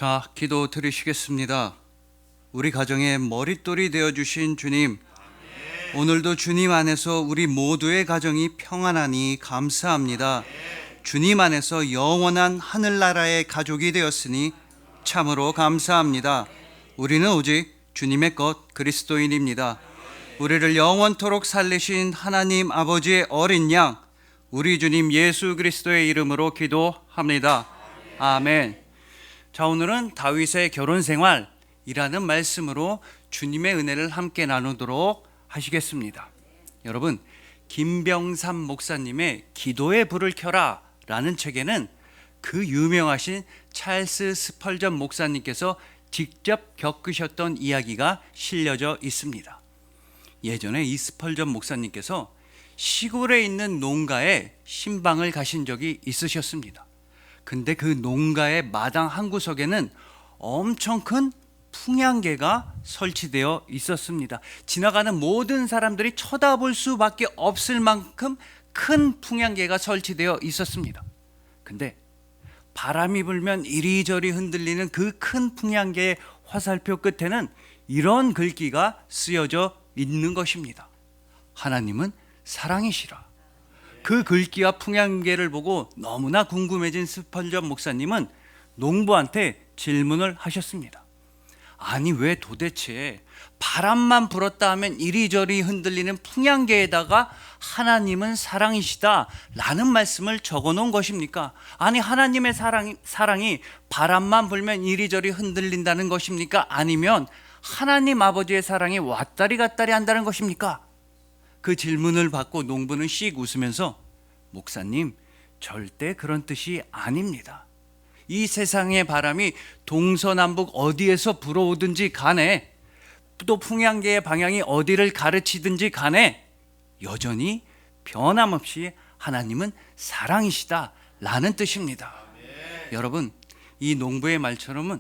자, 기도 드리시겠습니다. 우리 가정의 머릿돌이 되어주신 주님, 오늘도 주님 안에서 우리 모두의 가정이 평안하니 감사합니다. 주님 안에서 영원한 하늘나라의 가족이 되었으니 참으로 감사합니다. 우리는 오직 주님의 것 그리스도인입니다. 우리를 영원토록 살리신 하나님 아버지의 어린 양, 우리 주님 예수 그리스도의 이름으로 기도합니다. 아멘. 자, 오늘은 다윗의 결혼 생활이라는 말씀으로 주님의 은혜를 함께 나누도록 하시겠습니다. 여러분, 김병삼 목사님의 기도의 불을 켜라 라는 책에는 그 유명하신 찰스 스펄전 목사님께서 직접 겪으셨던 이야기가 실려져 있습니다. 예전에 이 스펄전 목사님께서 시골에 있는 농가에 신방을 가신 적이 있으셨습니다. 근데 그 농가의 마당 한 구석에는 엄청 큰 풍향계가 설치되어 있었습니다. 지나가는 모든 사람들이 쳐다볼 수밖에 없을 만큼 큰 풍향계가 설치되어 있었습니다. 근데 바람이 불면 이리저리 흔들리는 그 큰 풍향계의 화살표 끝에는 이런 글귀가 쓰여져 있는 것입니다. 하나님은 사랑이시라. 그 글귀와 풍향계를 보고 너무나 궁금해진 스펄전 목사님은 농부한테 질문을 하셨습니다. 아니, 왜 도대체 바람만 불었다 하면 이리저리 흔들리는 풍향계에다가 하나님은 사랑이시다 라는 말씀을 적어 놓은 것입니까? 아니, 하나님의 사랑이 바람만 불면 이리저리 흔들린다는 것입니까? 아니면 하나님 아버지의 사랑이 왔다리 갔다리 한다는 것입니까? 그 질문을 받고 농부는 씩 웃으면서, 목사님, 절대 그런 뜻이 아닙니다. 이 세상의 바람이 동서남북 어디에서 불어오든지 간에, 또 풍향계의 방향이 어디를 가르치든지 간에 여전히 변함없이 하나님은 사랑이시다 라는 뜻입니다. 여러분, 이 농부의 말처럼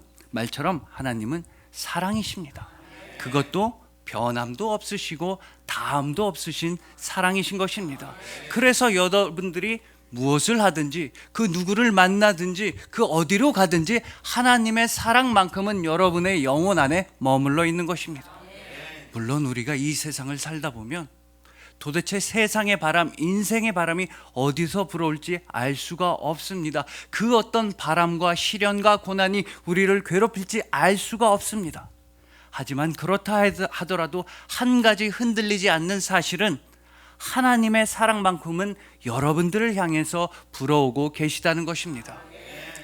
하나님은 사랑이십니다. 그것도 변함도 없으시고 다함도 없으신 사랑이신 것입니다. 그래서 여러분들이 무엇을 하든지, 그 누구를 만나든지, 그 어디로 가든지 하나님의 사랑만큼은 여러분의 영혼 안에 머물러 있는 것입니다. 물론 우리가 이 세상을 살다 보면 도대체 세상의 바람, 인생의 바람이 어디서 불어올지 알 수가 없습니다. 그 어떤 바람과 시련과 고난이 우리를 괴롭힐지 알 수가 없습니다. 하지만 그렇다 하더라도 한 가지 흔들리지 않는 사실은 하나님의 사랑만큼은 여러분들을 향해서 불어오고 계시다는 것입니다.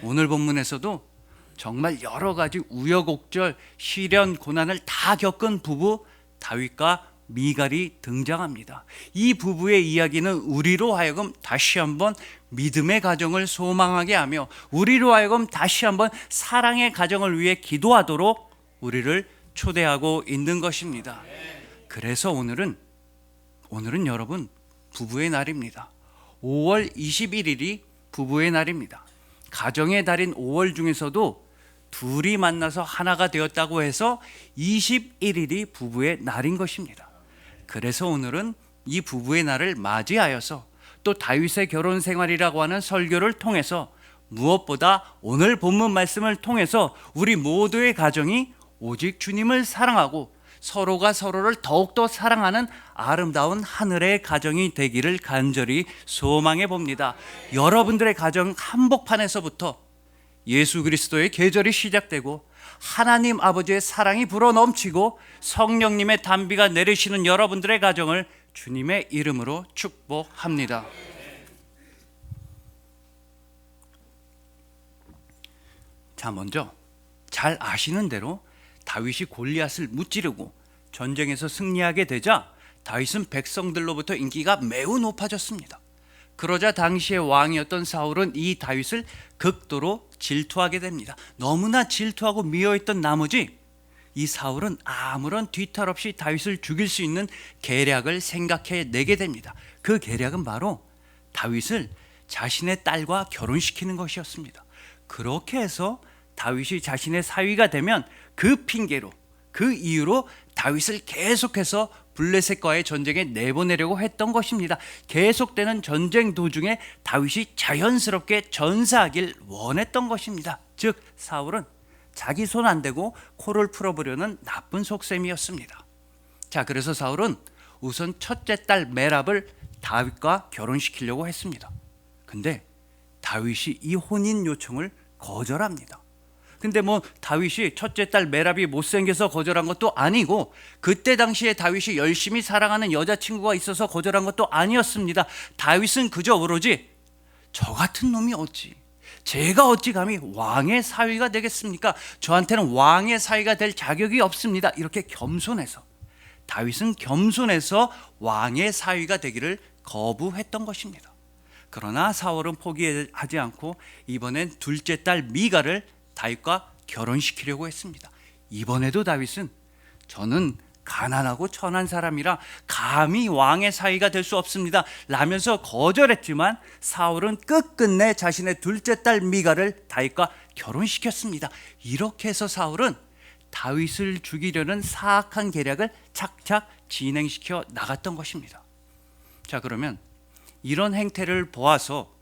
오늘 본문에서도 정말 여러 가지 우여곡절, 시련, 고난을 다 겪은 부부 다윗과 미갈이 등장합니다. 이 부부의 이야기는 우리로 하여금 다시 한번 믿음의 가정을 소망하게 하며 우리로 하여금 다시 한번 사랑의 가정을 위해 기도하도록 우리를 초대하고 있는 것입니다. 그래서 오늘은 여러분, 부부의 날입니다. 5월 21일이 부부의 날입니다. 가정의 달인 5월 중에서도 둘이 만나서 하나가 되었다고 해서 21일이 부부의 날인 것입니다. 그래서 오늘은 이 부부의 날을 맞이하여서 또 다윗의 결혼 생활이라고 하는 설교를 통해서 무엇보다 오늘 본문 말씀을 통해서 우리 모두의 가정이 오직 주님을 사랑하고 서로가 서로를 더욱더 사랑하는 아름다운 하늘의 가정이 되기를 간절히 소망해 봅니다. 여러분들의 가정 한복판에서부터 예수 그리스도의 계절이 시작되고 하나님 아버지의 사랑이 불어넘치고 성령님의 단비가 내리시는 여러분들의 가정을 주님의 이름으로 축복합니다. 자, 먼저 잘 아시는 대로 다윗이 골리앗을 무찌르고 전쟁에서 승리하게 되자 다윗은 백성들로부터 인기가 매우 높아졌습니다. 그러자 당시의 왕이었던 사울은 이 다윗을 극도로 질투하게 됩니다. 너무나 질투하고 미워했던 나머지 이 사울은 아무런 뒤탈 없이 다윗을 죽일 수 있는 계략을 생각해내게 됩니다. 그 계략은 바로 다윗을 자신의 딸과 결혼시키는 것이었습니다. 그렇게 해서 다윗이 자신의 사위가 되면 그 핑계로, 그 이유로 다윗을 계속해서 블레셋과의 전쟁에 내보내려고 했던 것입니다. 계속되는 전쟁 도중에 다윗이 자연스럽게 전사하길 원했던 것입니다. 즉 사울은 자기 손 안 대고 코를 풀어보려는 나쁜 속셈이었습니다. 자, 그래서 사울은 우선 첫째 딸 메랍을 다윗과 결혼시키려고 했습니다. 근데 다윗이 이 혼인 요청을 거절합니다. 근데 다윗이 첫째 딸 메랍이 못생겨서 거절한 것도 아니고, 그때 당시에 다윗이 열심히 사랑하는 여자친구가 있어서 거절한 것도 아니었습니다. 다윗은 그저 오로지 저 같은 놈이 어찌, 제가 어찌 감히 왕의 사위가 되겠습니까? 저한테는 왕의 사위가 될 자격이 없습니다. 이렇게 겸손해서, 다윗은 겸손해서 왕의 사위가 되기를 거부했던 것입니다. 그러나 사울은 포기하지 않고 이번엔 둘째 딸 미가를 다윗과 결혼시키려고 했습니다. 이번에도 다윗은 저는 가난하고 천한 사람이라 감히 왕의 사위가 될 수 없습니다 라면서 거절했지만, 사울은 끝끝내 자신의 둘째 딸 미가를 다윗과 결혼시켰습니다. 이렇게 해서 사울은 다윗을 죽이려는 사악한 계략을 착착 진행시켜 나갔던 것입니다. 자, 그러면 이런 행태를 보아서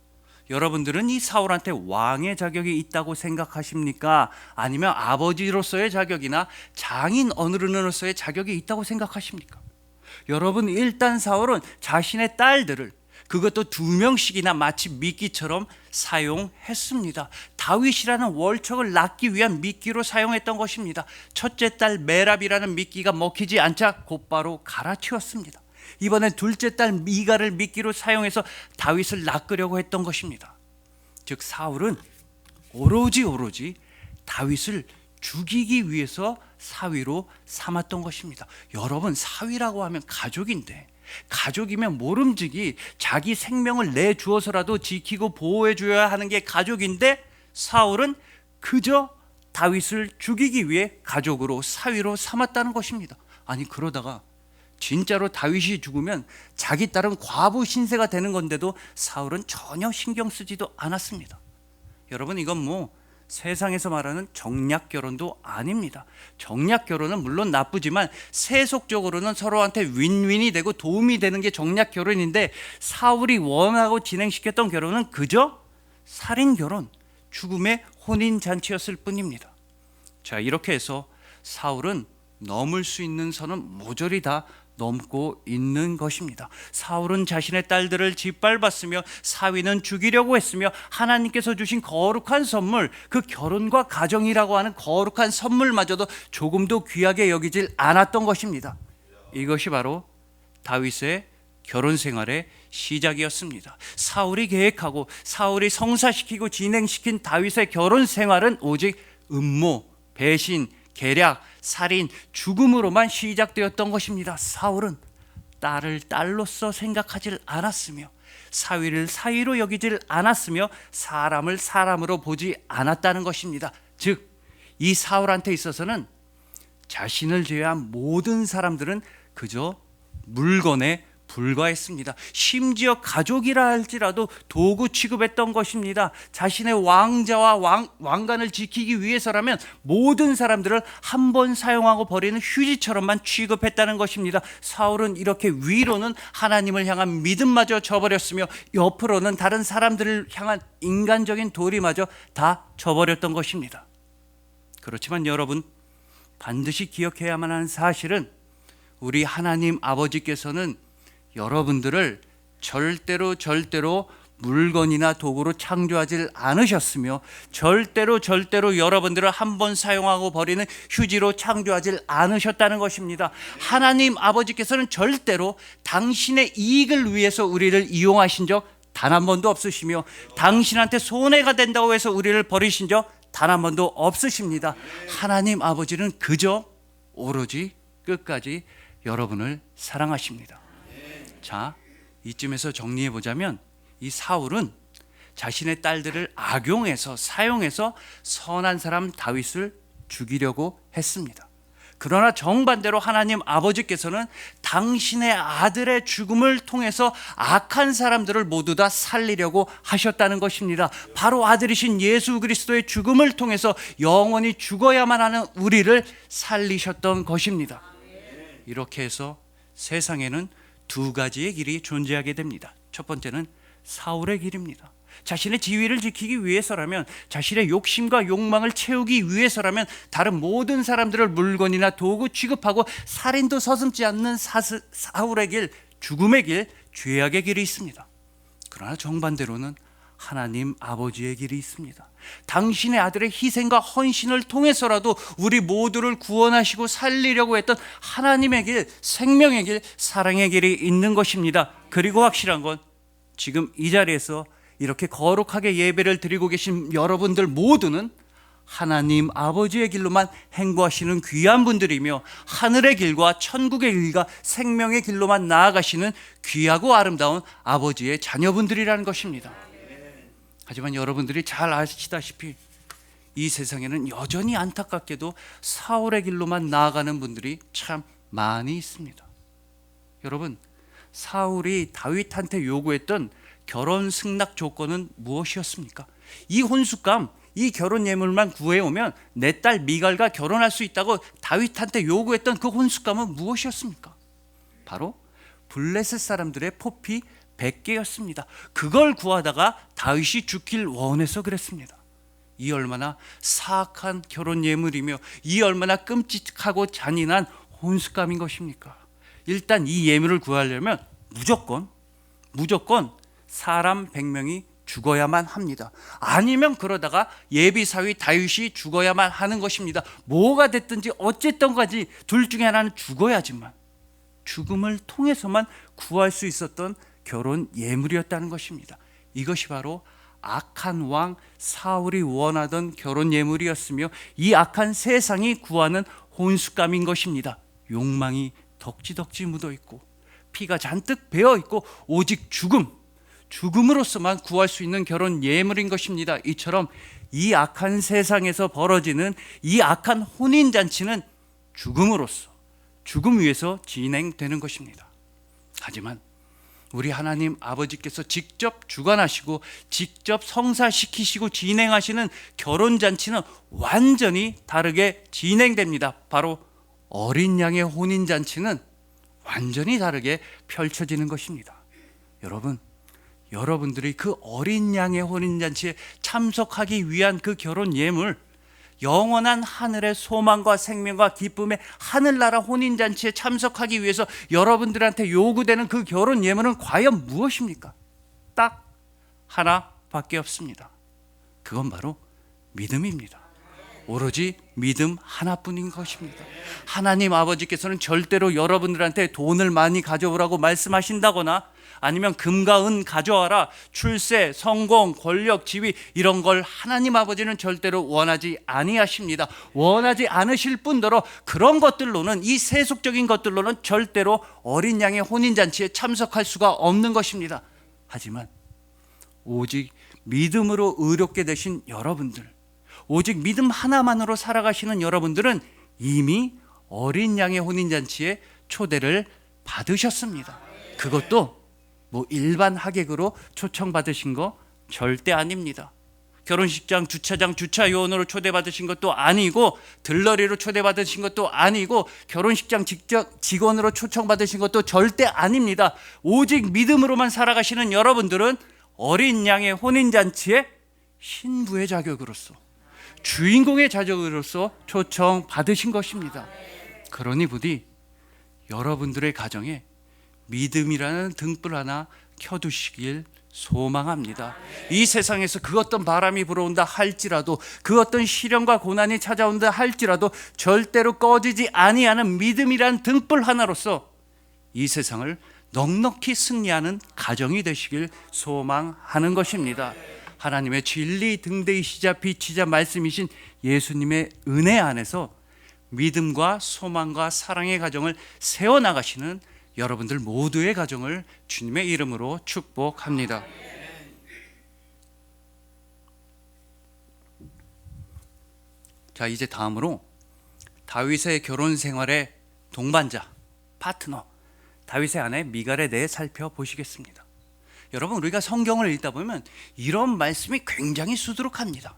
여러분들은 이 사울한테 왕의 자격이 있다고 생각하십니까? 아니면 아버지로서의 자격이나 장인 어른으로서의 자격이 있다고 생각하십니까? 여러분, 일단 사울은 자신의 딸들을, 그것도 2명씩이나 마치 미끼처럼 사용했습니다. 다윗이라는 월척을 낳기 위한 미끼로 사용했던 것입니다. 첫째 딸 메랍이라는 미끼가 먹히지 않자 곧바로 갈아치웠습니다. 이번엔 둘째 딸 미가를 미끼로 사용해서 다윗을 낚으려고 했던 것입니다. 즉, 사울은 오로지 다윗을 죽이기 위해서 사위로 삼았던 것입니다. 여러분, 사위라고 하면 가족인데, 가족이면 모름지기 자기 생명을 내주어서라도 지키고 보호해 줘야 하는 게 가족인데, 사울은 그저 다윗을 죽이기 위해 가족으로, 사위로 삼았다는 것입니다. 아니, 그러다가 진짜로 다윗이 죽으면 자기 딸은 과부 신세가 되는 건데도 사울은 전혀 신경 쓰지도 않았습니다. 여러분, 이건 세상에서 말하는 정략 결혼도 아닙니다. 정략 결혼은 물론 나쁘지만 세속적으로는 서로한테 윈윈이 되고 도움이 되는 게 정략 결혼인데, 사울이 원하고 진행시켰던 결혼은 그저 살인 결혼, 죽음의 혼인 잔치였을 뿐입니다. 자, 이렇게 해서 사울은 넘을 수 있는 선은 모조리 다 넘고 있는 것입니다. 사울은 자신의 딸들을 짓밟았으며 사위는 죽이려고 했으며, 하나님께서 주신 거룩한 선물, 그 결혼과 가정이라고 하는 거룩한 선물마저도 조금도 귀하게 여기질 않았던 것입니다. 이것이 바로 다윗의 결혼 생활의 시작이었습니다. 사울이 계획하고 사울이 성사시키고 진행시킨 다윗의 결혼 생활은 오직 음모, 배신, 계략, 살인, 죽음으로만 시작되었던 것입니다. 사울은 딸을 딸로서 생각하지 않았으며, 사위를 사위로 여기질 않았으며, 사람을 사람으로 보지 않았다는 것입니다. 즉, 이 사울한테 있어서는 자신을 제외한 모든 사람들은 그저 물건에 불과했습니다. 심지어 가족이라 할지라도 도구 취급했던 것입니다. 자신의 왕자와 왕관을 지키기 위해서라면 모든 사람들을 한 번 사용하고 버리는 휴지처럼만 취급했다는 것입니다. 사울은 이렇게 위로는 하나님을 향한 믿음마저 저버렸으며, 옆으로는 다른 사람들을 향한 인간적인 도리마저 다 저버렸던 것입니다. 그렇지만 여러분, 반드시 기억해야만 하는 사실은, 우리 하나님 아버지께서는 여러분들을 절대로 물건이나 도구로 창조하지 않으셨으며, 절대로 여러분들을 한 번 사용하고 버리는 휴지로 창조하지 않으셨다는 것입니다. 하나님 아버지께서는 절대로 당신의 이익을 위해서 우리를 이용하신 적 단 한 번도 없으시며, 당신한테 손해가 된다고 해서 우리를 버리신 적 단 한 번도 없으십니다. 하나님 아버지는 그저 오로지 끝까지 여러분을 사랑하십니다. 자, 이쯤에서 정리해 보자면, 이 사울은 자신의 딸들을 악용해서 사용해서 선한 사람 다윗을 죽이려고 했습니다. 그러나 정반대로 하나님 아버지께서는 당신의 아들의 죽음을 통해서 악한 사람들을 모두 다 살리려고 하셨다는 것입니다. 바로 아들이신 예수 그리스도의 죽음을 통해서 영원히 죽어야만 하는 우리를 살리셨던 것입니다. 이렇게 해서 세상에는 두 가지의 길이 존재하게 됩니다. 첫 번째는 사울의 길입니다. 자신의 지위를 지키기 위해서라면, 자신의 욕심과 욕망을 채우기 위해서라면 다른 모든 사람들을 물건이나 도구 취급하고 살인도 서슴지 않는 사울의 길, 죽음의 길, 죄악의 길이 있습니다. 그러나 정반대로는 하나님 아버지의 길이 있습니다. 당신의 아들의 희생과 헌신을 통해서라도 우리 모두를 구원하시고 살리려고 했던 하나님의 길, 생명의 길, 사랑의 길이 있는 것입니다. 그리고 확실한 건 지금 이 자리에서 이렇게 거룩하게 예배를 드리고 계신 여러분들 모두는 하나님 아버지의 길로만 행보하시는 귀한 분들이며, 하늘의 길과 천국의 길과 생명의 길로만 나아가시는 귀하고 아름다운 아버지의 자녀분들이라는 것입니다. 하지만 여러분들이 잘 아시다시피 이 세상에는 여전히 안타깝게도 사울의 길로만 나아가는 분들이 참 많이 있습니다. 여러분, 사울이 다윗한테 요구했던 결혼 승낙 조건은 무엇이었습니까? 이 혼숙감, 이 결혼 예물만 구해오면 내 딸 미갈과 결혼할 수 있다고 다윗한테 요구했던 그 혼숙감은 무엇이었습니까? 바로 블레셋 사람들의 포피 100개였습니다. 그걸 구하다가 다윗이 죽길 원해서 그랬습니다. 이 얼마나 사악한 결혼 예물이며 이 얼마나 끔찍하고 잔인한 혼숙감인 것입니까? 일단 이 예물을 구하려면 무조건 사람 100명이 죽어야만 합니다. 아니면 그러다가 예비사위 다윗이 죽어야만 하는 것입니다. 뭐가 됐든지 어쨌든 까지 둘 중에 하나는 죽어야지만, 죽음을 통해서만 구할 수 있었던 결혼 예물이었다는 것입니다. 이것이 바로 악한 왕 사울이 원하던 결혼 예물이었으며, 이 악한 세상이 구하는 혼숙감인 것입니다. 욕망이 덕지덕지 묻어있고 피가 잔뜩 배어있고 오직 죽음으로서만 구할 수 있는 결혼 예물인 것입니다. 이처럼 이 악한 세상에서 벌어지는 이 악한 혼인잔치는 죽음 위에서 진행되는 것입니다. 하지만 우리 하나님 아버지께서 직접 주관하시고 직접 성사시키시고 진행하시는 결혼잔치는 완전히 다르게 진행됩니다. 바로 어린 양의 혼인잔치는 완전히 다르게 펼쳐지는 것입니다. 여러분들이 그 어린 양의 혼인잔치에 참석하기 위한 그 결혼 예물, 영원한 하늘의 소망과 생명과 기쁨의 하늘나라 혼인잔치에 참석하기 위해서 여러분들한테 요구되는 그 결혼 예물은 과연 무엇입니까? 딱 하나밖에 없습니다. 그건 바로 믿음입니다. 오로지 믿음 하나뿐인 것입니다. 하나님 아버지께서는 절대로 여러분들한테 돈을 많이 가져오라고 말씀하신다거나 아니면 금과 은 가져와라, 출세, 성공, 권력, 지위 이런 걸 하나님 아버지는 절대로 원하지 아니하십니다. 원하지 않으실 뿐더러 그런 것들로는, 이 세속적인 것들로는 절대로 어린 양의 혼인잔치에 참석할 수가 없는 것입니다. 하지만 오직 믿음으로 의롭게 되신 여러분들, 오직 믿음 하나만으로 살아가시는 여러분들은 이미 어린 양의 혼인잔치에 초대를 받으셨습니다. 그것도 일반 하객으로 초청받으신 거 절대 아닙니다. 결혼식장 주차장 주차요원으로 초대받으신 것도 아니고, 들러리로 초대받으신 것도 아니고, 결혼식장 직접 직원으로 초청받으신 것도 절대 아닙니다. 오직 믿음으로만 살아가시는 여러분들은 어린 양의 혼인잔치에 신부의 자격으로서, 주인공의 자격으로서 초청받으신 것입니다. 그러니 부디 여러분들의 가정에 믿음이라는 등불 하나 켜두시길 소망합니다. 이 세상에서 그 어떤 바람이 불어온다 할지라도, 그 어떤 시련과 고난이 찾아온다 할지라도 절대로 꺼지지 아니하는 믿음이라는 등불 하나로서 이 세상을 넉넉히 승리하는 가정이 되시길 소망하는 것입니다. 하나님의 진리 등대이시자 빛이자 말씀이신 예수님의 은혜 안에서 믿음과 소망과 사랑의 가정을 세워나가시는 여러분들 모두의 가정을 주님의 이름으로 축복합니다. 자, 이제 다음으로 다윗의 결혼 생활의 동반자, 파트너, 다윗의 아내 미갈에 대해 살펴보시겠습니다. 여러분, 우리가 성경을 읽다 보면 이런 말씀이 굉장히 수두룩합니다.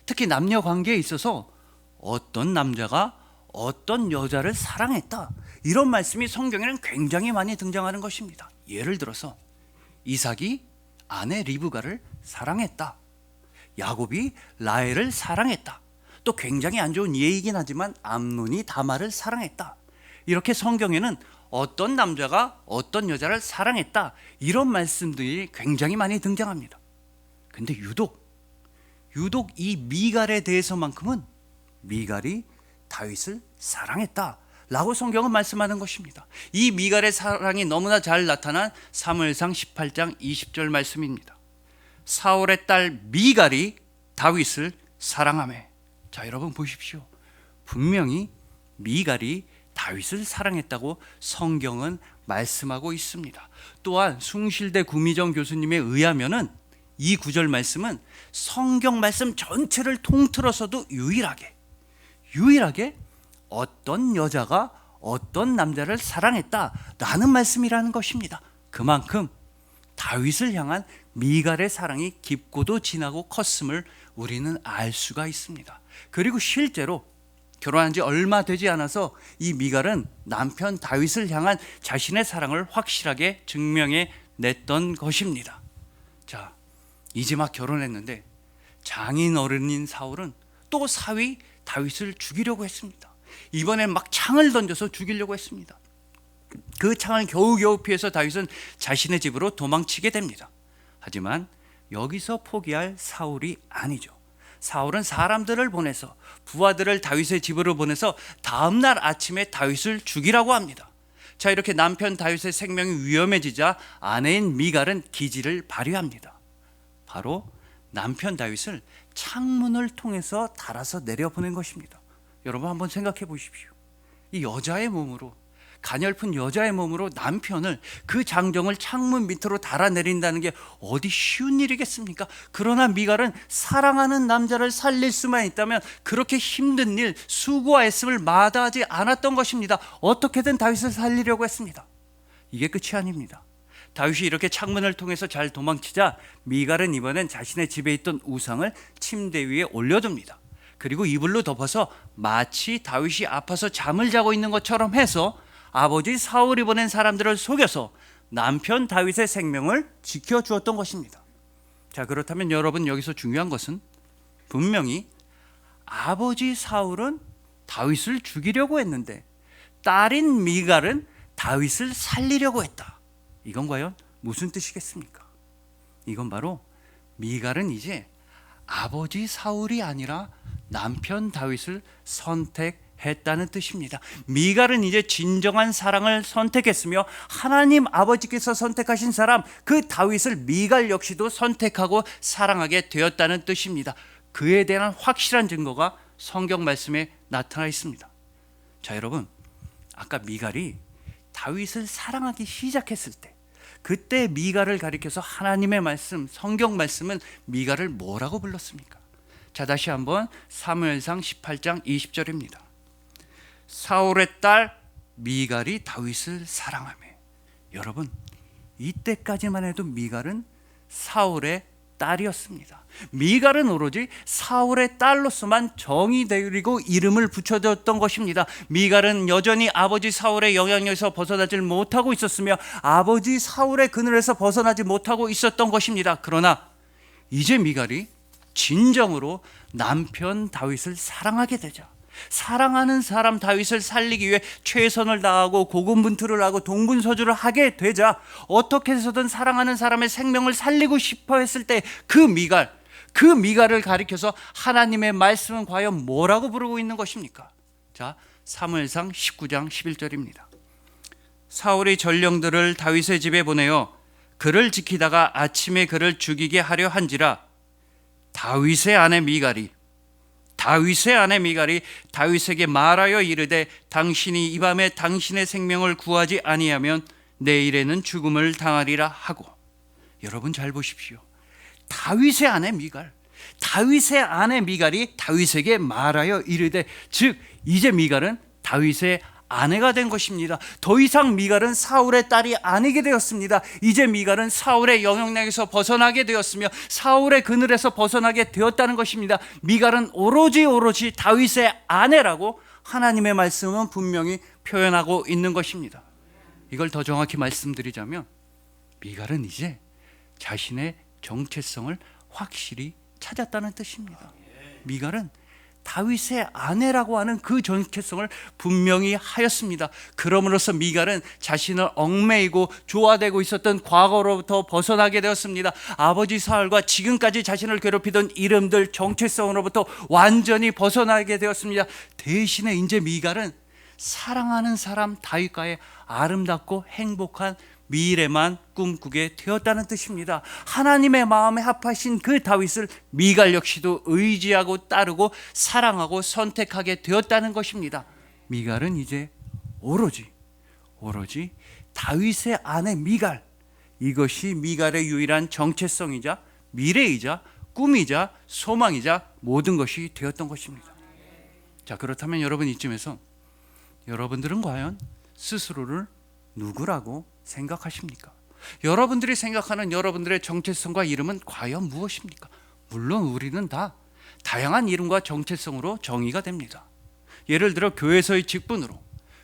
특히 남녀 관계에 있어서 어떤 남자가 어떤 여자를 사랑했다, 이런 말씀이 성경에는 굉장히 많이 등장하는 것입니다. 예를 들어서 이삭이 아내 리브가를 사랑했다. 야곱이 라헬을 사랑했다. 또 굉장히 안 좋은 예이긴 하지만 암논이 다말을 사랑했다. 이렇게 성경에는 어떤 남자가 어떤 여자를 사랑했다, 이런 말씀들이 굉장히 많이 등장합니다. 근데 유독 이 미갈에 대해서만큼은 미갈이 다윗을 사랑했다 라고 성경은 말씀하는 것입니다. 이 미갈의 사랑이 너무나 잘 나타난 사무엘상 18장 20절 말씀입니다. 사울의 딸 미갈이 다윗을 사랑하매. 자, 여러분 보십시오. 분명히 미갈이 다윗을 사랑했다고 성경은 말씀하고 있습니다. 또한 숭실대 구미정 교수님에 의하면은 이 구절 말씀은 성경 말씀 전체를 통틀어서도 유일하게 어떤 여자가 어떤 남자를 사랑했다라는 말씀이라는 것입니다. 그만큼 다윗을 향한 미갈의 사랑이 깊고도 진하고 컸음을 우리는 알 수가 있습니다. 그리고 실제로 결혼한 지 얼마 되지 않아서 이 미갈은 남편 다윗을 향한 자신의 사랑을 확실하게 증명해 냈던 것입니다. 자, 이제 막 결혼했는데 장인 어른인 사울은 또 사위 다윗을 죽이려고 했습니다. 이번엔 막 창을 던져서 죽이려고 했습니다. 그 창을 겨우겨우 피해서 다윗은 자신의 집으로 도망치게 됩니다. 하지만 여기서 포기할 사울이 아니죠. 사울은 사람들을 보내서 부하들을 다윗의 집으로 보내서 다음 날 아침에 다윗을 죽이라고 합니다. 자, 이렇게 남편 다윗의 생명이 위험해지자 아내인 미갈은 기지를 발휘합니다. 바로 남편 다윗을 창문을 통해서 달아서 내려보낸 것입니다. 여러분 한번 생각해 보십시오. 이 여자의 몸으로, 가냘픈 여자의 몸으로 남편을, 그 장정을 창문 밑으로 달아내린다는 게 어디 쉬운 일이겠습니까? 그러나 미갈은 사랑하는 남자를 살릴 수만 있다면 그렇게 힘든 일, 수고와 애씀을 마다하지 않았던 것입니다. 어떻게든 다윗을 살리려고 했습니다. 이게 끝이 아닙니다. 다윗이 이렇게 창문을 통해서 잘 도망치자 미갈은 이번엔 자신의 집에 있던 우상을 침대 위에 올려둡니다. 그리고 이불로 덮어서 마치 다윗이 아파서 잠을 자고 있는 것처럼 해서 아버지 사울이 보낸 사람들을 속여서 남편 다윗의 생명을 지켜주었던 것입니다. 자, 그렇다면 여러분, 여기서 중요한 것은 분명히 아버지 사울은 다윗을 죽이려고 했는데 딸인 미갈은 다윗을 살리려고 했다. 이건 과연 무슨 뜻이겠습니까? 이건 바로 미갈은 이제 아버지 사울이 아니라 남편 다윗을 선택했다는 뜻입니다. 미갈은 이제 진정한 사랑을 선택했으며 하나님 아버지께서 선택하신 사람, 그 다윗을 미갈 역시도 선택하고 사랑하게 되었다는 뜻입니다. 그에 대한 확실한 증거가 성경 말씀에 나타나 있습니다. 자, 여러분, 아까 미갈이 다윗을 사랑하기 시작했을 때, 그때 미갈을 가리켜서 하나님의 말씀, 성경 말씀은 미갈을 뭐라고 불렀습니까? 자, 다시 한번 사무엘상 18장 20절입니다. 사울의 딸 미갈이 다윗을 사랑하며. 여러분, 이때까지만 해도 미갈은 사울의 딸이었습니다. 미갈은 오로지 사울의 딸로서만 정의 되리고 이름을 붙여줬던 것입니다. 미갈은 여전히 아버지 사울의 영향력에서 벗어나질 못하고 있었으며 아버지 사울의 그늘에서 벗어나지 못하고 있었던 것입니다. 그러나 이제 미갈이 진정으로 남편 다윗을 사랑하게 되자, 사랑하는 사람 다윗을 살리기 위해 최선을 다하고 고군분투를 하고 동분서주를 하게 되자, 어떻게 해서든 사랑하는 사람의 생명을 살리고 싶어 했을 때 그 미갈을 가리켜서 하나님의 말씀은 과연 뭐라고 부르고 있는 것입니까? 자, 사무엘상 19장 11절입니다. 사울이 전령들을 다윗의 집에 보내어 그를 지키다가 아침에 그를 죽이게 하려 한지라 다윗의 아내 미갈이 다윗에게 말하여 이르되 당신이 이 밤에 당신의 생명을 구하지 아니하면 내일에는 죽음을 당하리라 하고. 여러분 잘 보십시오. 다윗의 아내 미갈이 다윗에게 말하여 이르되, 즉 이제 미갈은 다윗의 아내가 된 것입니다. 더 이상 미갈은 사울의 딸이 아니게 되었습니다. 이제 미갈은 사울의 영향력에서 벗어나게 되었으며 사울의 그늘에서 벗어나게 되었다는 것입니다. 미갈은 오로지 다윗의 아내라고 하나님의 말씀은 분명히 표현하고 있는 것입니다. 이걸 더 정확히 말씀드리자면 미갈은 이제 자신의 정체성을 확실히 찾았다는 뜻입니다. 미갈은 다윗의 아내라고 하는 그 정체성을 분명히 하였습니다. 그럼으로써 미갈은 자신을 얽매이고 조화되고 있었던 과거로부터 벗어나게 되었습니다. 아버지 사울과 지금까지 자신을 괴롭히던 이름들 정체성으로부터 완전히 벗어나게 되었습니다. 대신에 이제 미갈은 사랑하는 사람 다윗과의 아름답고 행복한 미래만 꿈꾸게 되었다는 뜻입니다. 하나님의 마음에 합하신 그 다윗을 미갈 역시도 의지하고 따르고 사랑하고 선택하게 되었다는 것입니다. 미갈은 이제 오로지 다윗의 아내 미갈, 이것이 미갈의 유일한 정체성이자 미래이자 꿈이자 소망이자 모든 것이 되었던 것입니다. 자, 그렇다면 여러분, 이쯤에서 여러분들은 과연 스스로를 누구라고 생각하십니까? 여러분들이 생각하는 여러분들의 정체성과 이름은 과연 무엇입니까? 물론 우리는 다 다양한 이름과 정체성으로 정의가 됩니다. 예를 들어 교회에서의 직분으로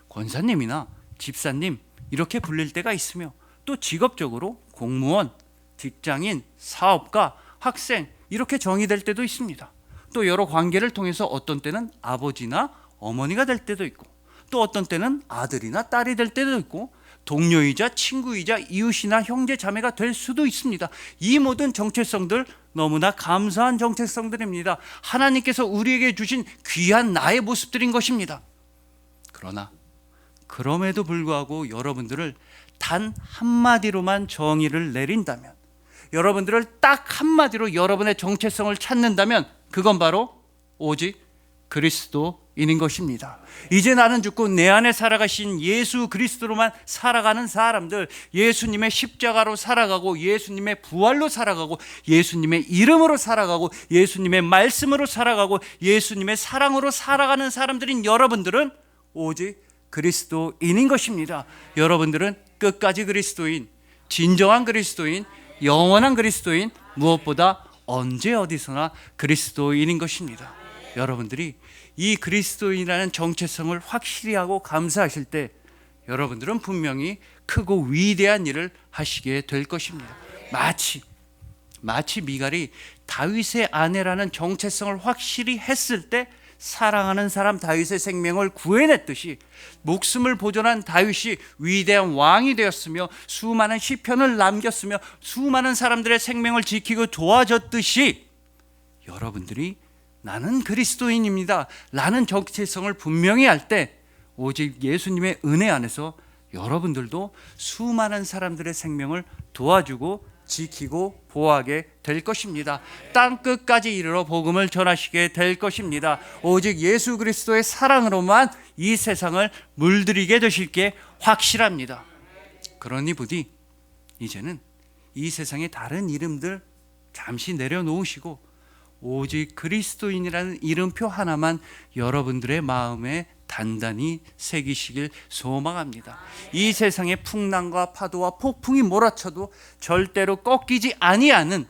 권사님이나 집사님 이렇게 불릴 때가 있으며, 또 직업적으로 공무원, 직장인, 사업가, 학생 이렇게 정의될 때도 있습니다. 또 여러 관계를 통해서 어떤 때는 아버지나 어머니가 될 때도 있고, 또 어떤 때는 아들이나 딸이 될 때도 있고, 동료이자 친구이자 이웃이나 형제 자매가 될 수도 있습니다. 이 모든 정체성들 너무나 감사한 정체성들입니다. 하나님께서 우리에게 주신 귀한 나의 모습들인 것입니다. 그러나 그럼에도 불구하고 여러분들을 단 한마디로만 정의를 내린다면, 여러분들을 딱 한마디로 여러분의 정체성을 찾는다면, 그건 바로 오직 그리스도인인 것입니다. 이제 나는 죽고 내 안에 살아가신 예수 그리스도로만 살아가는 사람들, 예수님의 십자가로 살아가고, 예수님의 부활로 살아가고, 예수님의 이름으로 살아가고, 예수님의 말씀으로 살아가고, 예수님의 사랑으로 살아가는 사람들인 여러분들은 오직 그리스도인인 것입니다. 여러분들은 끝까지 그리스도인, 진정한 그리스도인, 영원한 그리스도인, 무엇보다 언제 어디서나 그리스도인인 것입니다. 여러분들이 이 그리스도인이라는 정체성을 확실히 하고 감사하실 때, 여러분들은 분명히 크고 위대한 일을 하시게 될 것입니다. 마치 미갈이 다윗의 아내라는 정체성을 확실히 했을 때 사랑하는 사람 다윗의 생명을 구해냈듯이, 목숨을 보존한 다윗이 위대한 왕이 되었으며 수많은 시편을 남겼으며 수많은 사람들의 생명을 지키고 도와줬듯이, 여러분들이 나는 그리스도인입니다 라는 정체성을 분명히 할 때, 오직 예수님의 은혜 안에서 여러분들도 수많은 사람들의 생명을 도와주고 지키고 보호하게 될 것입니다. 땅끝까지 이르러 복음을 전하시게 될 것입니다. 오직 예수 그리스도의 사랑으로만 이 세상을 물들이게 되실 게 확실합니다. 그러니 부디 이제는 이 세상의 다른 이름들 잠시 내려놓으시고 오직 그리스도인이라는 이름표 하나만 여러분들의 마음에 단단히 새기시길 소망합니다. 이 세상의 풍랑과 파도와 폭풍이 몰아쳐도 절대로 꺾이지 아니하는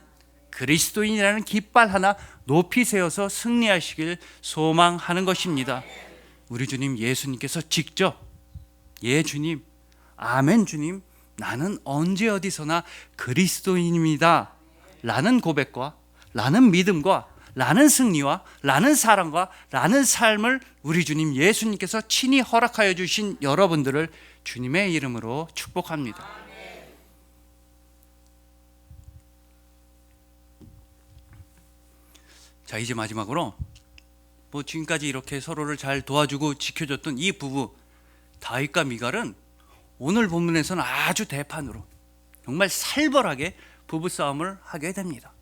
그리스도인이라는 깃발 하나 높이 세워서 승리하시길 소망하는 것입니다. 우리 주님 예수님께서 직접 예 주님, 아멘 주님, 나는 언제 어디서나 그리스도인입니다 라는 고백과 라는 믿음과 라는 승리와 라는 사랑과 라는 삶을 우리 주님 예수님께서 친히 허락하여 주신 여러분들을 주님의 이름으로 축복합니다. 자, 이제 마지막으로 지금까지 이렇게 서로를 잘 도와주고 지켜줬던 이 부부 다윗과 미갈은 오늘 본문에서는 아주 대판으로 정말 살벌하게 부부싸움을 하게 됩니다.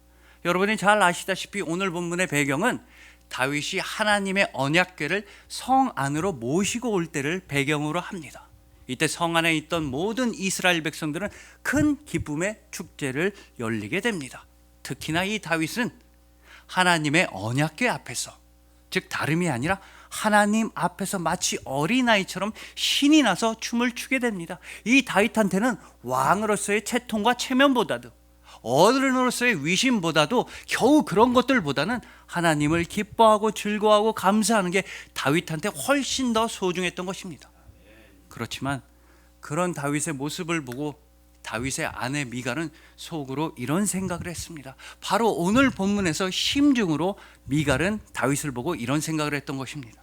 여러분이 잘 아시다시피 오늘 본문의 배경은 다윗이 하나님의 언약궤를 성 안으로 모시고 올 때를 배경으로 합니다. 이때 성 안에 있던 모든 이스라엘 백성들은 큰 기쁨의 축제를 열리게 됩니다. 특히나 이 다윗은 하나님의 언약궤 앞에서, 즉 다름이 아니라 하나님 앞에서 마치 어린아이처럼 신이 나서 춤을 추게 됩니다. 이 다윗한테는 왕으로서의 채통과 체면보다도, 어른으로서의 위신보다도, 겨우 그런 것들보다는 하나님을 기뻐하고 즐거워하고 감사하는 게 다윗한테 훨씬 더 소중했던 것입니다. 그렇지만 그런 다윗의 모습을 보고 다윗의 아내 미갈은 속으로 이런 생각을 했습니다. 바로 오늘 본문에서 심중으로 미갈은 다윗을 보고 이런 생각을 했던 것입니다.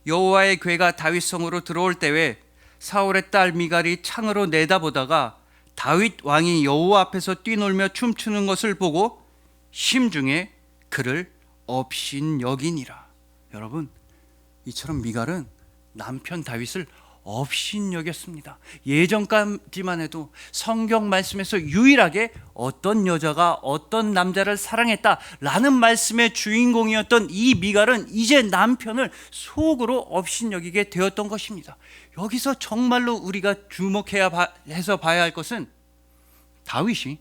여호와의 궤가 다윗 성으로 들어올 때에 사울의 딸 미갈이 창으로 내다보다가 다윗 왕이 여호와 앞에서 뛰놀며 춤추는 것을 보고 심중에 그를 업신여기니라. 여러분, 이처럼 미갈은 남편 다윗을 업신여겼습니다. 예전까지만 해도 성경 말씀에서 유일하게 어떤 여자가 어떤 남자를 사랑했다라는 말씀의 주인공이었던 이 미갈은 이제 남편을 속으로 업신여기게 되었던 것입니다. 여기서 정말로 우리가 해서 봐야 할 것은 다윗이,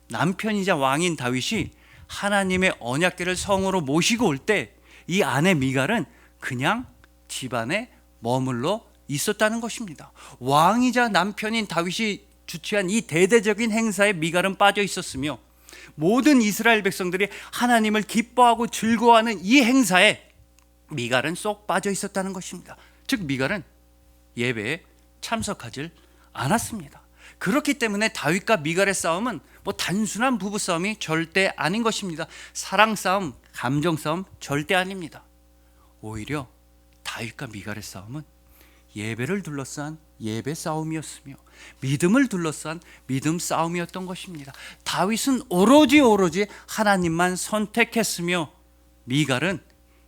남편이자 왕인 다윗이 하나님의 언약궤를 성으로 모시고 올 때 이 아내 미갈은 그냥 집안에 머물러 있었다는 것입니다. 왕이자 남편인 다윗이 주최한 이 대대적인 행사에 미갈은 빠져 있었으며 모든 이스라엘 백성들이 하나님을 기뻐하고 즐거워하는 이 행사에 미갈은 쏙 빠져 있었다는 것입니다. 즉 미갈은 예배에 참석하지 않았습니다. 그렇기 때문에 다윗과 미갈의 싸움은 단순한 부부 싸움이 절대 아닌 것입니다. 사랑 싸움, 감정 싸움 절대 아닙니다. 오히려 다윗과 미갈의 싸움은 예배를 둘러싼 예배 싸움이었으며 믿음을 둘러싼 믿음 싸움이었던 것입니다. 다윗은 오로지 하나님만 선택했으며 미갈은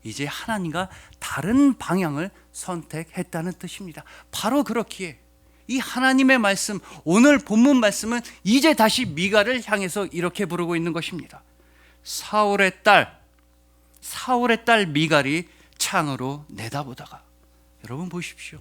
이제 하나님과 다른 방향을 선택했다는 뜻입니다. 바로 그렇기에 이 하나님의 말씀, 오늘 본문 말씀은 이제 다시 미갈을 향해서 이렇게 부르고 있는 것입니다. 사울의 딸 미갈이 창으로 내다보다가, 여러분 보십시오.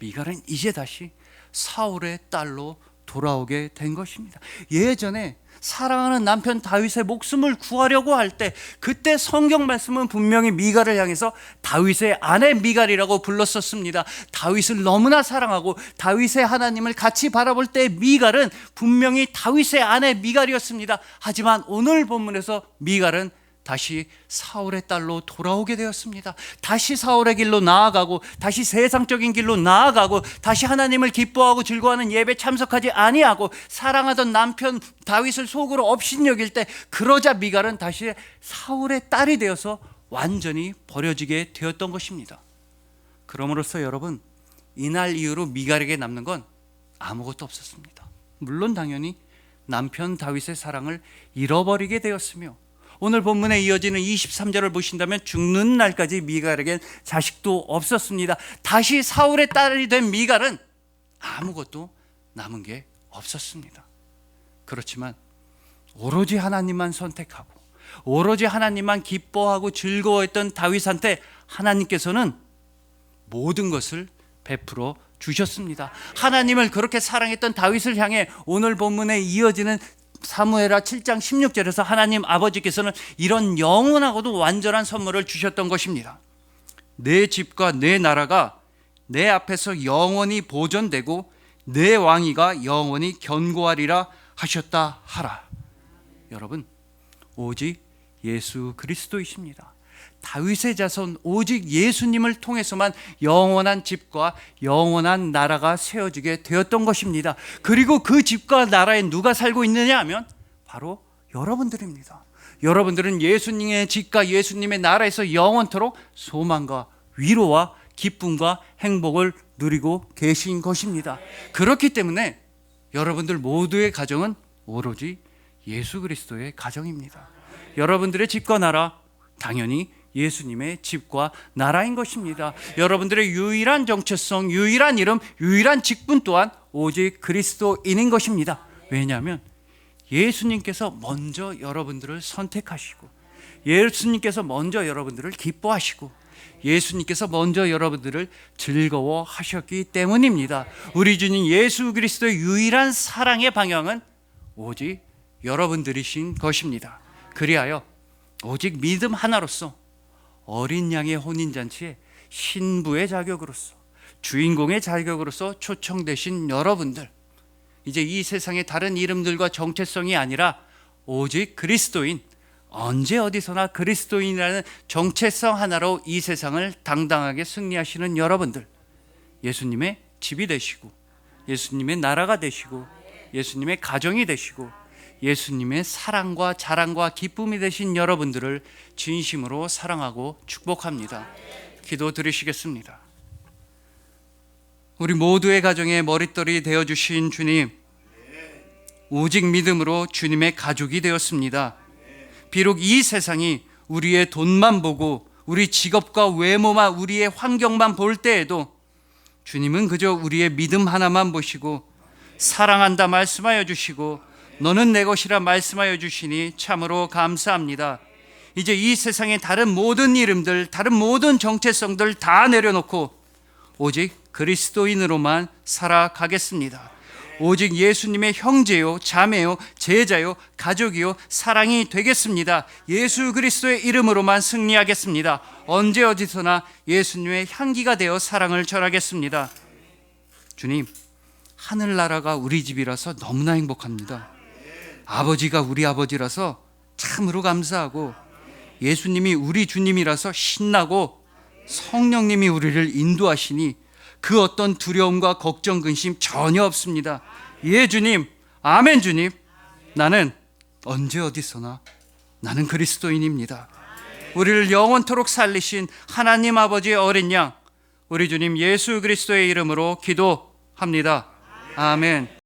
미갈은 이제 다시 사울의 딸로 돌아오게 된 것입니다. 예전에 사랑하는 남편 다윗의 목숨을 구하려고 할 때 그때 성경 말씀은 분명히 미갈을 향해서 다윗의 아내 미갈이라고 불렀었습니다. 다윗을 너무나 사랑하고 다윗의 하나님을 같이 바라볼 때 미갈은 분명히 다윗의 아내 미갈이었습니다. 하지만 오늘 본문에서 미갈은 다시 사울의 딸로 돌아오게 되었습니다. 다시 사울의 길로 나아가고 다시 세상적인 길로 나아가고 다시 하나님을 기뻐하고 즐거워하는 예배 참석하지 아니하고 사랑하던 남편 다윗을 속으로 업신여길 때 그러자 미갈은 다시 사울의 딸이 되어서 완전히 버려지게 되었던 것입니다. 그러므로써 여러분, 이날 이후로 미갈에게 남는 건 아무것도 없었습니다. 물론 당연히 남편 다윗의 사랑을 잃어버리게 되었으며 오늘 본문에 이어지는 23절을 보신다면 죽는 날까지 미갈에겐 자식도 없었습니다. 다시 사울의 딸이 된 미갈은 아무것도 남은 게 없었습니다. 그렇지만 오로지 하나님만 선택하고 오로지 하나님만 기뻐하고 즐거워했던 다윗한테 하나님께서는 모든 것을 베풀어 주셨습니다. 하나님을 그렇게 사랑했던 다윗을 향해 오늘 본문에 이어지는 사무엘하 7장 16절에서 하나님 아버지께서는 이런 영원하고도 완전한 선물을 주셨던 것입니다. 내 집과 내 나라가 내 앞에서 영원히 보존되고 내 왕위가 영원히 견고하리라 하셨다 하라. 여러분, 오직 예수 그리스도이십니다. 다윗의 자손 오직 예수님을 통해서만 영원한 집과 영원한 나라가 세워지게 되었던 것입니다. 그리고 그 집과 나라에 누가 살고 있느냐 하면 바로 여러분들입니다. 여러분들은 예수님의 집과 예수님의 나라에서 영원토록 소망과 위로와 기쁨과 행복을 누리고 계신 것입니다. 그렇기 때문에 여러분들 모두의 가정은 오로지 예수 그리스도의 가정입니다. 여러분들의 집과 나라, 당연히 예수님의 집과 나라인 것입니다. 여러분들의 유일한 정체성, 유일한 이름, 유일한 직분 또한 오직 그리스도인인 것입니다. 왜냐하면 예수님께서 먼저 여러분들을 선택하시고 예수님께서 먼저 여러분들을 기뻐하시고 예수님께서 먼저 여러분들을 즐거워하셨기 때문입니다. 우리 주님 예수 그리스도의 유일한 사랑의 방향은 오직 여러분들이신 것입니다. 그리하여 오직 믿음 하나로서 어린 양의 혼인잔치에 신부의 자격으로서 주인공의 자격으로서 초청되신 여러분들, 이제 이 세상의 다른 이름들과 정체성이 아니라 오직 그리스도인, 언제 어디서나 그리스도인이라는 정체성 하나로 이 세상을 당당하게 승리하시는 여러분들, 예수님의 집이 되시고 예수님의 나라가 되시고 예수님의 가정이 되시고 예수님의 사랑과 자랑과 기쁨이 되신 여러분들을 진심으로 사랑하고 축복합니다. 기도 드리시겠습니다. 우리 모두의 가정의 머릿돌이 되어주신 주님, 오직 믿음으로 주님의 가족이 되었습니다. 비록 이 세상이 우리의 돈만 보고 우리 직업과 외모만, 우리의 환경만 볼 때에도 주님은 그저 우리의 믿음 하나만 보시고 사랑한다 말씀하여 주시고 너는 내 것이라 말씀하여 주시니 참으로 감사합니다. 이제 이 세상의 다른 모든 이름들, 다른 모든 정체성들 다 내려놓고 오직 그리스도인으로만 살아가겠습니다. 오직 예수님의 형제요, 자매요, 제자요, 가족이요, 사랑이 되겠습니다. 예수 그리스도의 이름으로만 승리하겠습니다. 언제 어디서나 예수님의 향기가 되어 사랑을 전하겠습니다. 주님, 하늘나라가 우리 집이라서 너무나 행복합니다. 아버지가 우리 아버지라서 참으로 감사하고 예수님이 우리 주님이라서 신나고 성령님이 우리를 인도하시니 그 어떤 두려움과 걱정, 근심 전혀 없습니다. 예 주님, 아멘 주님. 나는 언제 어디서나 나는 그리스도인입니다. 우리를 영원토록 살리신 하나님 아버지의 어린 양, 우리 주님 예수 그리스도의 이름으로 기도합니다. 아멘.